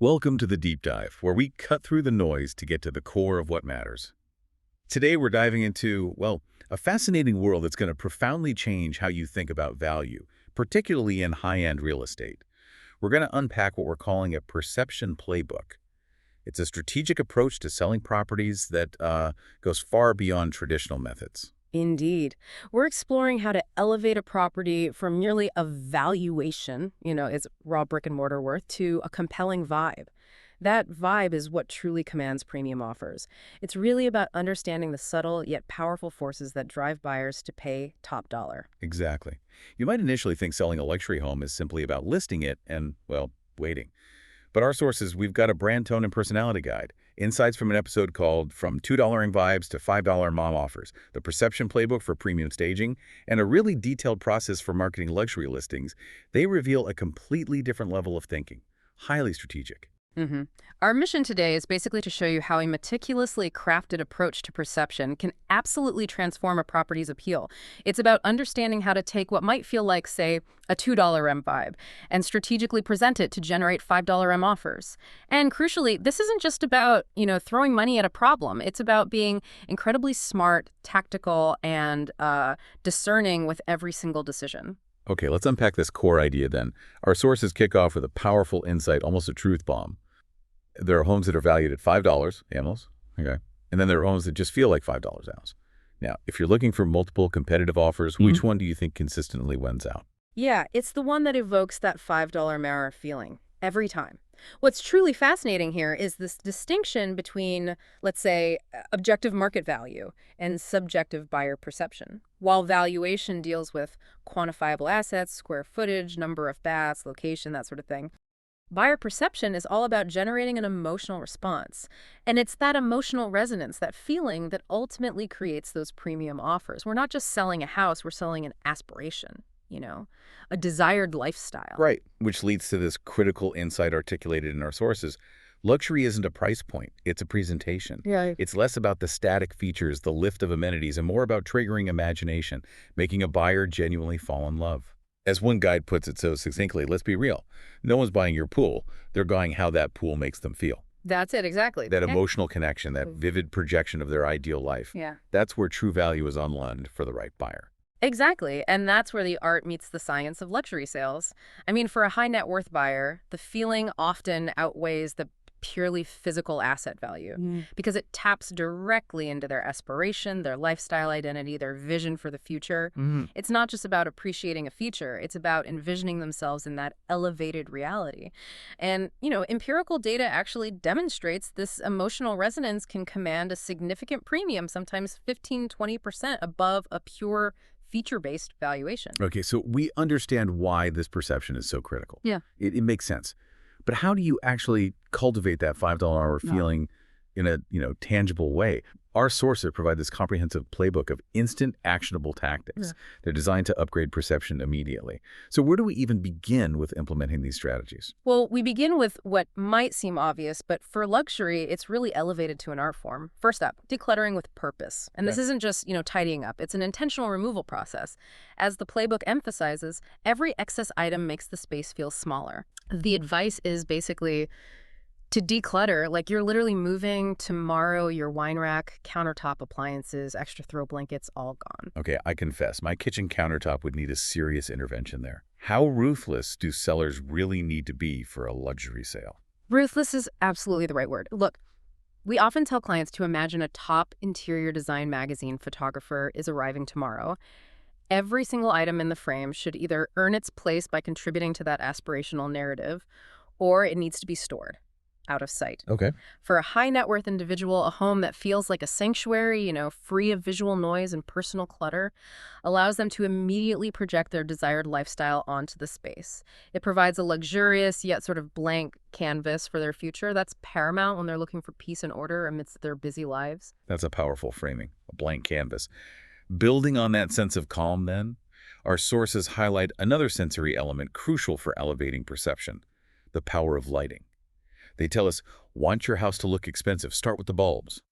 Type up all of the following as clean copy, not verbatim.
Welcome to the Deep Dive, where we cut through the noise to get to the core of what matters. Today, we're diving into, well, a fascinating world that's going to profoundly change how you think about value, particularly in high-end real estate. We're going to unpack what we're calling a perception playbook. It's a strategic approach to selling properties that goes far beyond traditional methods. Indeed. We're exploring how to elevate a property from merely a valuation, its raw brick and mortar worth, to a compelling vibe. That vibe is what truly commands premium offers. It's really about understanding the subtle yet powerful forces that drive buyers to pay top dollar. Exactly. You might initially think selling a luxury home is simply about listing it and, well, waiting. But our sources, we've got a brand tone and personality guide, insights from an episode called From $2 Vibes to $5 Mom Offers, the perception playbook for premium staging, and a really detailed process for marketing luxury listings. They reveal a completely different level of thinking, highly strategic. Our mission today is basically to show you how a meticulously crafted approach to perception can absolutely transform a property's appeal. It's about understanding how to take what might feel like, say, a $2 M vibe and strategically present it to generate $5 M offers. And crucially, this isn't just about, throwing money at a problem. It's about being incredibly smart, tactical, and discerning with every single decision. Okay, let's unpack this core idea then. Our sources kick off with a powerful insight, almost a truth bomb. There are homes that are valued at $5 animals, okay? And then there are homes that just feel like $5 ounce. Now, if you're looking for multiple competitive offers, which one do you think consistently wins out? Yeah, it's the one that evokes that $5 Mara feeling every time. What's truly fascinating here is this distinction between, let's say, objective market value and subjective buyer perception. While valuation deals with quantifiable assets, square footage, number of baths, location, that sort of thing, buyer perception is all about generating an emotional response. And it's that emotional resonance, that feeling, that ultimately creates those premium offers. We're not just selling a house, we're selling an aspiration. A desired lifestyle. Right, which leads to this critical insight articulated in our sources. Luxury isn't a price point, it's a presentation. Yeah. It's less about the static features, the lift of amenities, and more about triggering imagination, making a buyer genuinely fall in love. As one guide puts it so succinctly, let's be real. No one's buying your pool, they're buying how that pool makes them feel. That's it, exactly. That emotional connection, that vivid projection of their ideal life. Yeah. That's where true value is unlocked for the right buyer. Exactly, and that's where the art meets the science of luxury sales. I mean, for a high net worth buyer, the feeling often outweighs the purely physical asset value because it taps directly into their aspiration, their lifestyle identity, their vision for the future. It's not just about appreciating a feature, it's about envisioning themselves in that elevated reality. And, empirical data actually demonstrates this emotional resonance can command a significant premium, sometimes 15–20% above a pure feature-based valuation. Okay, so we understand why this perception is so critical. Yeah. It makes sense. But how do you actually cultivate that $5 hour feeling in a tangible way? Our sources provide this comprehensive playbook of instant actionable tactics. Yeah. They're designed to upgrade perception immediately. So where do we even begin with implementing these strategies? Well, we begin with what might seem obvious, but for luxury, it's really elevated to an art form. First up, decluttering with purpose. And this isn't just, tidying up. It's an intentional removal process. As the playbook emphasizes, every excess item makes the space feel smaller. The advice is basically to declutter, like you're literally moving tomorrow, your wine rack, countertop appliances, extra throw blankets, all gone. Okay, I confess, my kitchen countertop would need a serious intervention there. How ruthless do sellers really need to be for a luxury sale? Ruthless is absolutely the right word. Look, we often tell clients to imagine a top interior design magazine photographer is arriving tomorrow. Every single item in the frame should either earn its place by contributing to that aspirational narrative, or it needs to be stored out of sight. Okay. For a high net worth individual, a home that feels like a sanctuary, free of visual noise and personal clutter, allows them to immediately project their desired lifestyle onto the space. It provides a luxurious yet sort of blank canvas for their future. That's paramount when they're looking for peace and order amidst their busy lives. That's a powerful framing, a blank canvas. Building on that sense of calm, then, our sources highlight another sensory element crucial for elevating perception, the power of lighting. They tell us, want your house to look expensive, start with the bulbs.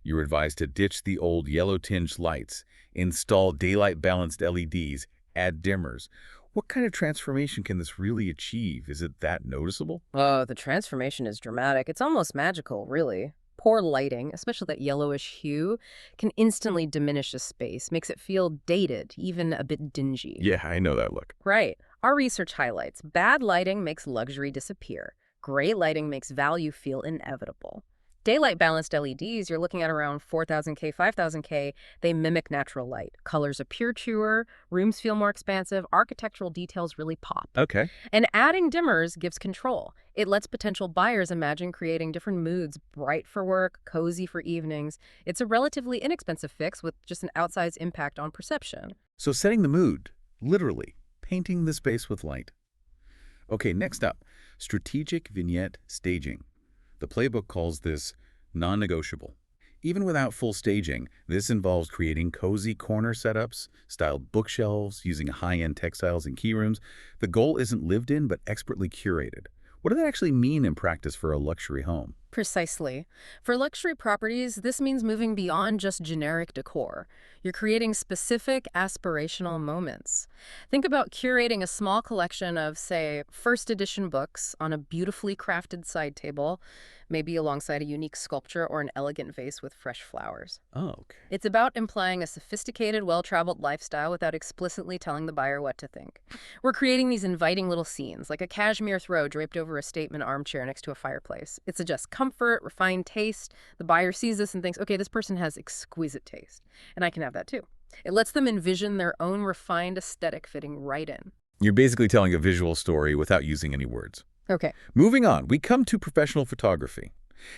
You're advised to ditch the old yellow-tinged lights, install daylight-balanced LEDs, add dimmers, What kind of transformation can this really achieve? Is it that noticeable? Oh, the transformation is dramatic. It's almost magical, really. Poor lighting, especially that yellowish hue, can instantly diminish a space, makes it feel dated, even a bit dingy. Yeah, I know that look. Right. Our research highlights bad lighting makes luxury disappear. Great lighting makes value feel inevitable. Daylight balanced LEDs, you're looking at around 4000K, 5000K. They mimic natural light. Colors appear truer, rooms feel more expansive, architectural details really pop. Okay. And adding dimmers gives control. It lets potential buyers imagine creating different moods, bright for work, cozy for evenings. It's a relatively inexpensive fix with just an outsized impact on perception. So setting the mood, literally, painting the space with light. Okay, next up, strategic vignette staging. The Playbook calls this non-negotiable. Even without full staging, this involves creating cozy corner setups, styled bookshelves, using high-end textiles in key rooms. The goal isn't lived in, but expertly curated. What does that actually mean in practice for a luxury home? Precisely. For luxury properties, this means moving beyond just generic decor. You're creating specific aspirational moments. Think about curating a small collection of, say, first edition books on a beautifully crafted side table, maybe alongside a unique sculpture or an elegant vase with fresh flowers. Oh, okay. It's about implying a sophisticated, well-traveled lifestyle without explicitly telling the buyer what to think. We're creating these inviting little scenes, like a cashmere throw draped over a statement armchair next to a fireplace. It suggests comfort, refined taste. The buyer sees this and thinks, okay, this person has exquisite taste, and I can have that too. It lets them envision their own refined aesthetic fitting right in. You're basically telling a visual story without using any words. Okay. Moving on, we come to professional photography.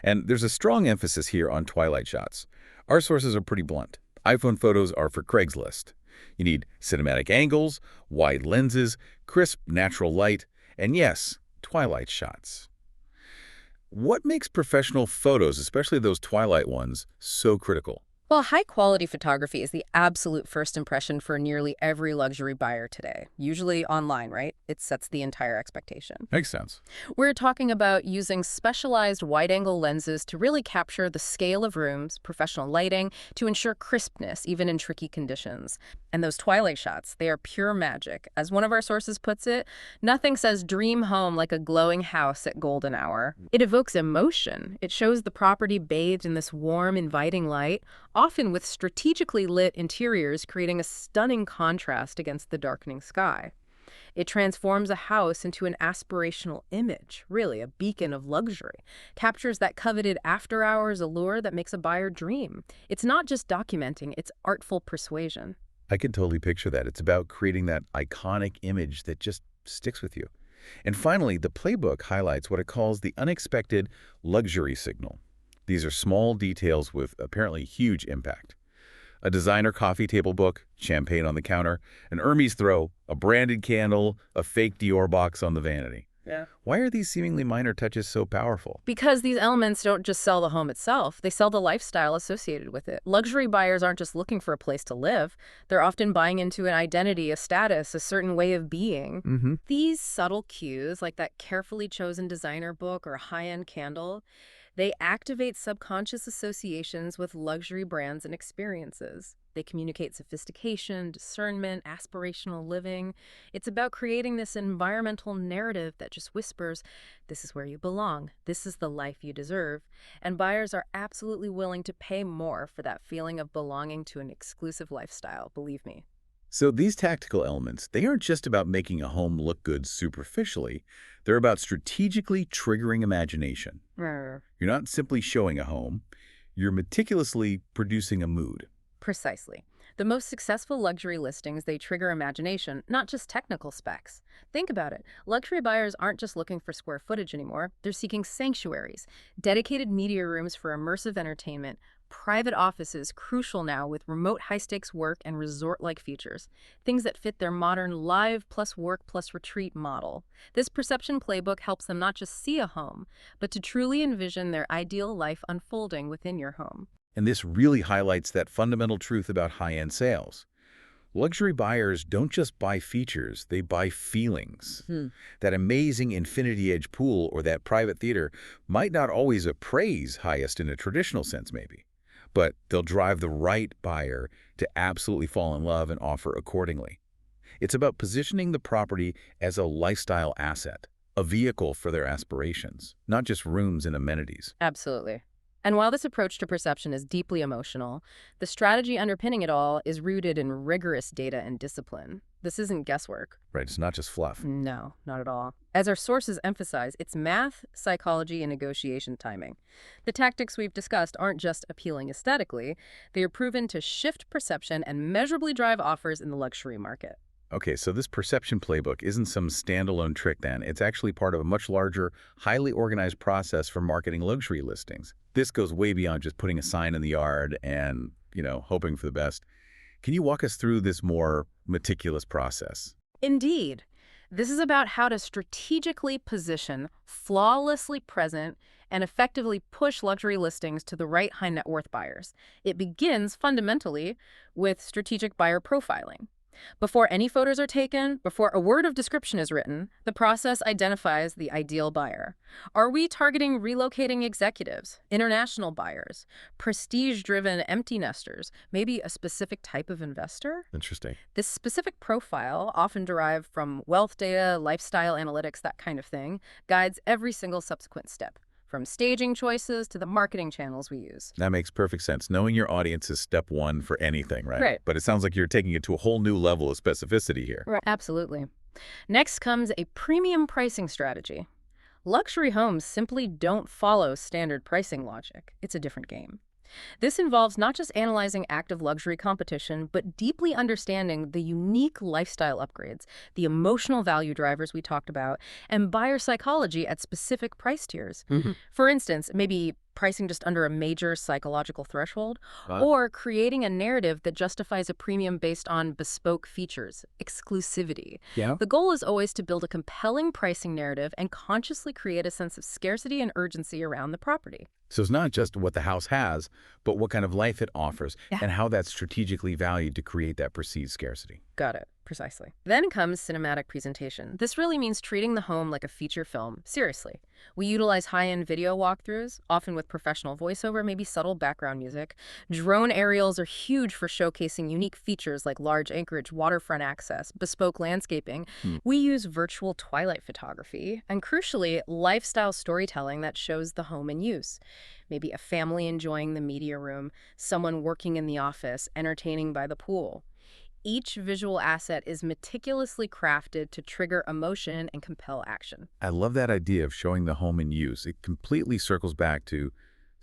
And there's a strong emphasis here on twilight shots. Our sources are pretty blunt. iPhone photos are for Craigslist. You need cinematic angles, wide lenses, crisp natural light, and yes, twilight shots. What makes professional photos, especially those twilight ones, so critical? Well, high-quality photography is the absolute first impression for nearly every luxury buyer today. Usually online, right? It sets the entire expectation. Makes sense. We're talking about using specialized wide-angle lenses to really capture the scale of rooms, professional lighting, to ensure crispness, even in tricky conditions. And those twilight shots, they are pure magic. As one of our sources puts it, nothing says dream home like a glowing house at golden hour. It evokes emotion. It shows the property bathed in this warm, inviting light, often with strategically lit interiors creating a stunning contrast against the darkening sky. It transforms a house into an aspirational image, really a beacon of luxury, captures that coveted after-hours allure that makes a buyer dream. It's not just documenting, it's artful persuasion. I can totally picture that. It's about creating that iconic image that just sticks with you. And finally, the Playbook highlights what it calls the unexpected luxury signal. These are small details with apparently huge impact. A designer coffee table book, champagne on the counter, an Hermes throw, a branded candle, a fake Dior box on the vanity. Yeah. Why are these seemingly minor touches so powerful? Because these elements don't just sell the home itself, they sell the lifestyle associated with it. Luxury buyers aren't just looking for a place to live. They're often buying into an identity, a status, a certain way of being. These subtle cues, like that carefully chosen designer book or high-end candle, they activate subconscious associations with luxury brands and experiences. They communicate sophistication, discernment, aspirational living. It's about creating this environmental narrative that just whispers, this is where you belong, this is the life you deserve. And buyers are absolutely willing to pay more for that feeling of belonging to an exclusive lifestyle, believe me. So these tactical elements, they aren't just about making a home look good superficially. They're about strategically triggering imagination. You're not simply showing a home. You're meticulously producing a mood. Precisely. The most successful luxury listings, they trigger imagination, not just technical specs. Think about it. Luxury buyers aren't just looking for square footage anymore. They're seeking sanctuaries, dedicated media rooms for immersive entertainment, private offices, crucial now with remote high-stakes work and resort-like features, things that fit their modern live plus work plus retreat model. This perception playbook helps them not just see a home, but to truly envision their ideal life unfolding within your home. And this really highlights that fundamental truth about high-end sales. Luxury buyers don't just buy features, they buy feelings. That amazing infinity-edge pool or that private theater might not always appraise highest in a traditional sense, maybe. But they'll drive the right buyer to absolutely fall in love and offer accordingly. It's about positioning the property as a lifestyle asset, a vehicle for their aspirations, not just rooms and amenities. Absolutely. And while this approach to perception is deeply emotional, the strategy underpinning it all is rooted in rigorous data and discipline. This isn't guesswork. Right, it's not just fluff. No, not at all. As our sources emphasize, it's math, psychology, and negotiation timing. The tactics we've discussed aren't just appealing aesthetically, they are proven to shift perception and measurably drive offers in the luxury market. Okay, so this perception playbook isn't some standalone trick then. It's actually part of a much larger, highly organized process for marketing luxury listings. This goes way beyond just putting a sign in the yard and, hoping for the best. Can you walk us through this more meticulous process? Indeed. This is about how to strategically position, flawlessly present, and effectively push luxury listings to the right high net worth buyers. It begins fundamentally with strategic buyer profiling. Before any photos are taken, before a word of description is written, the process identifies the ideal buyer. Are we targeting relocating executives, international buyers, prestige-driven empty nesters, maybe a specific type of investor? Interesting. This specific profile, often derived from wealth data, lifestyle analytics, that kind of thing, guides every single subsequent step, from staging choices to the marketing channels we use. That makes perfect sense. Knowing your audience is step one for anything, right? Right. But it sounds like you're taking it to a whole new level of specificity here. Right. Absolutely. Next comes a premium pricing strategy. Luxury homes simply don't follow standard pricing logic. It's a different game. This involves not just analyzing active luxury competition, but deeply understanding the unique lifestyle upgrades, the emotional value drivers we talked about, and buyer psychology at specific price tiers. For instance, maybe pricing just under a major psychological threshold, or creating a narrative that justifies a premium based on bespoke features, exclusivity. Yeah. The goal is always to build a compelling pricing narrative and consciously create a sense of scarcity and urgency around the property. So it's not just what the house has, but what kind of life it offers and how that's strategically valued to create that perceived scarcity. Got it. Precisely. Then comes cinematic presentation. This really means treating the home like a feature film, seriously. We utilize high-end video walkthroughs, often with professional voiceover, maybe subtle background music. Drone aerials are huge for showcasing unique features like large acreage, waterfront access, bespoke landscaping. We use virtual twilight photography, and crucially, lifestyle storytelling that shows the home in use. Maybe a family enjoying the media room, someone working in the office, entertaining by the pool. Each visual asset is meticulously crafted to trigger emotion and compel action. I love that idea of showing the home in use. It completely circles back to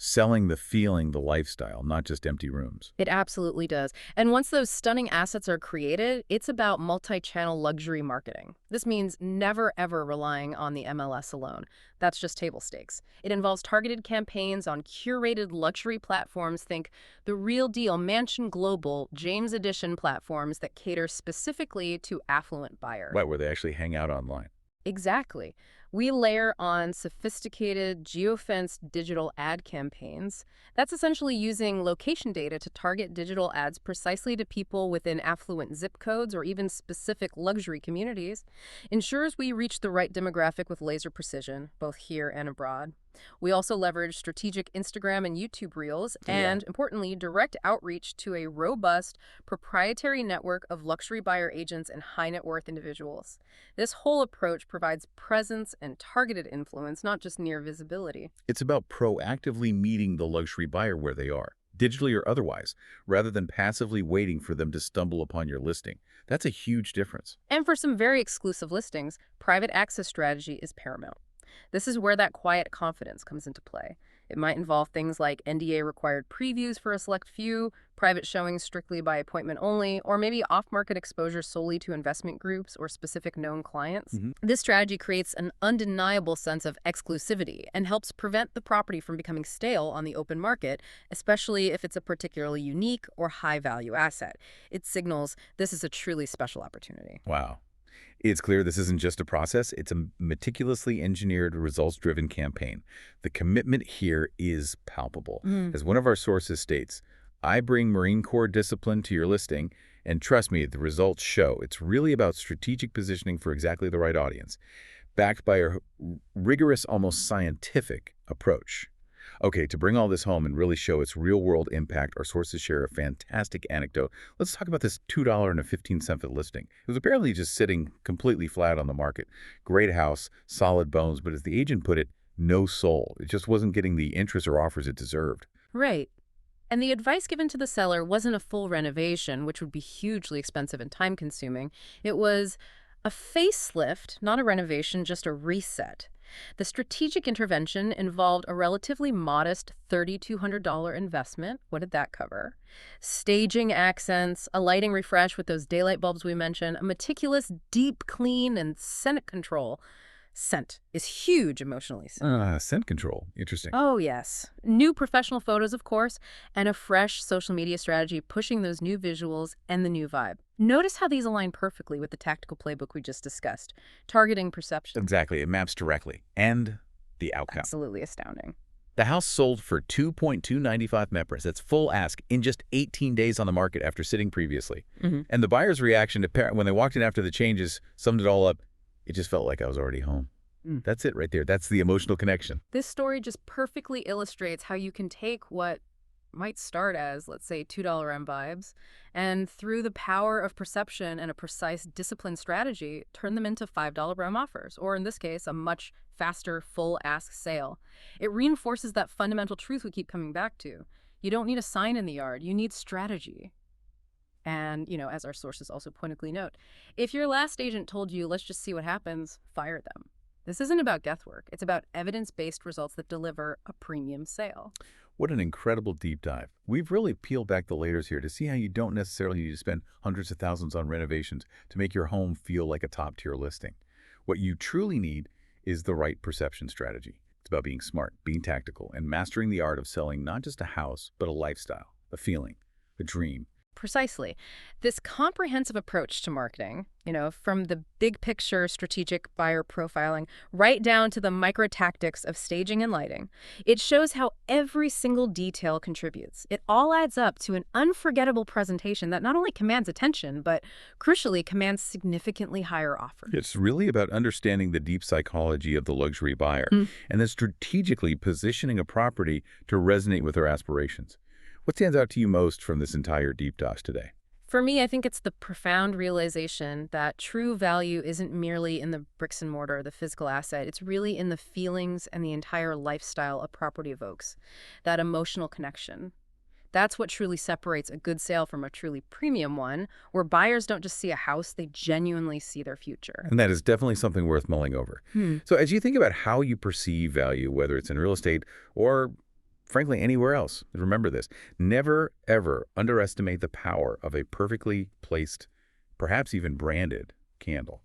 selling the feeling, the lifestyle, not just empty rooms. It absolutely does. And once those stunning assets are created, it's about multi-channel luxury marketing. This means never ever relying on the MLS alone. That's just table stakes. It involves targeted campaigns on curated luxury platforms. Think The Real Deal, Mansion Global, James Edition platforms that cater specifically to affluent buyers. Right, where they actually hang out online. Exactly. We layer on sophisticated geofenced digital ad campaigns. That's essentially using location data to target digital ads precisely to people within affluent zip codes or even specific luxury communities. Ensures we reach the right demographic with laser precision, both here and abroad. We also leverage strategic Instagram and YouTube reels and, importantly, direct outreach to a robust, proprietary network of luxury buyer agents and high net worth individuals. This whole approach provides presence and targeted influence, not just near visibility. It's about proactively meeting the luxury buyer where they are, digitally or otherwise, rather than passively waiting for them to stumble upon your listing. That's a huge difference. And for some very exclusive listings, private access strategy is paramount. This is where that quiet confidence comes into play. It might involve things like NDA-required previews for a select few, private showings strictly by appointment only, or maybe off-market exposure solely to investment groups or specific known clients. This strategy creates an undeniable sense of exclusivity and helps prevent the property from becoming stale on the open market, especially if it's a particularly unique or high-value asset. It signals this is a truly special opportunity. Wow. It's clear this isn't just a process, it's a meticulously engineered, results-driven campaign. The commitment here is palpable. As one of our sources states, I bring Marine Corps discipline to your listing, and trust me, the results show. It's really about strategic positioning for exactly the right audience, backed by a rigorous, almost scientific approach. Okay, to bring all this home and really show its real-world impact, our sources share a fantastic anecdote. Let's talk about this $2.15 listing. It was apparently just sitting completely flat on the market. Great house, solid bones, but as the agent put it, no soul. It just wasn't getting the interest or offers it deserved. Right. And the advice given to the seller wasn't a full renovation, which would be hugely expensive and time-consuming. It was a facelift, not a renovation, just a reset. The strategic intervention involved a relatively modest $3,200 investment. What did that cover? Staging accents, a lighting refresh with those daylight bulbs we mentioned, a meticulous deep clean, and scent control. Scent is huge emotionally. Scent control. Interesting. Oh, yes. New professional photos, of course, and a fresh social media strategy pushing those new visuals and the new vibe. Notice how these align perfectly with the tactical playbook we just discussed, targeting perception. Exactly. It maps directly. And the outcome. Absolutely astounding. The house sold for 2.295 MEPRIS. That's full ask in just 18 days on the market after sitting previously. And the buyer's reaction to when they walked in after the changes summed it all up. It just felt like I was already home. That's it right there. That's the emotional connection. This story just perfectly illustrates how you can take what might start as, let's say, $2 M vibes, and through the power of perception and a precise disciplined strategy, turn them into $5 M offers, or in this case, a much faster full ask sale. It reinforces that fundamental truth we keep coming back to. You don't need a sign in the yard. You need strategy. And, as our sources also pointedly note, if your last agent told you, let's just see what happens, fire them. This isn't about guesswork. It's about evidence-based results that deliver a premium sale. What an incredible deep dive. We've really peeled back the layers here to see how you don't necessarily need to spend hundreds of thousands on renovations to make your home feel like a top-tier listing. What you truly need is the right perception strategy. It's about being smart, being tactical, and mastering the art of selling not just a house, but a lifestyle, a feeling, a dream. Precisely. This comprehensive approach to marketing, from the big picture strategic buyer profiling right down to the micro tactics of staging and lighting, it shows how every single detail contributes. It all adds up to an unforgettable presentation that not only commands attention, but crucially commands significantly higher offers. It's really about understanding the deep psychology of the luxury buyer and then strategically positioning a property to resonate with their aspirations. What stands out to you most from this entire deep dive today? For me, I think it's the profound realization that true value isn't merely in the bricks and mortar, the physical asset. It's really in the feelings and the entire lifestyle a property evokes, that emotional connection. That's what truly separates a good sale from a truly premium one, where buyers don't just see a house, they genuinely see their future. And that is definitely something worth mulling over. So as you think about how you perceive value, whether it's in real estate or frankly, anywhere else, remember this. Never, ever underestimate the power of a perfectly placed, perhaps even branded, candle.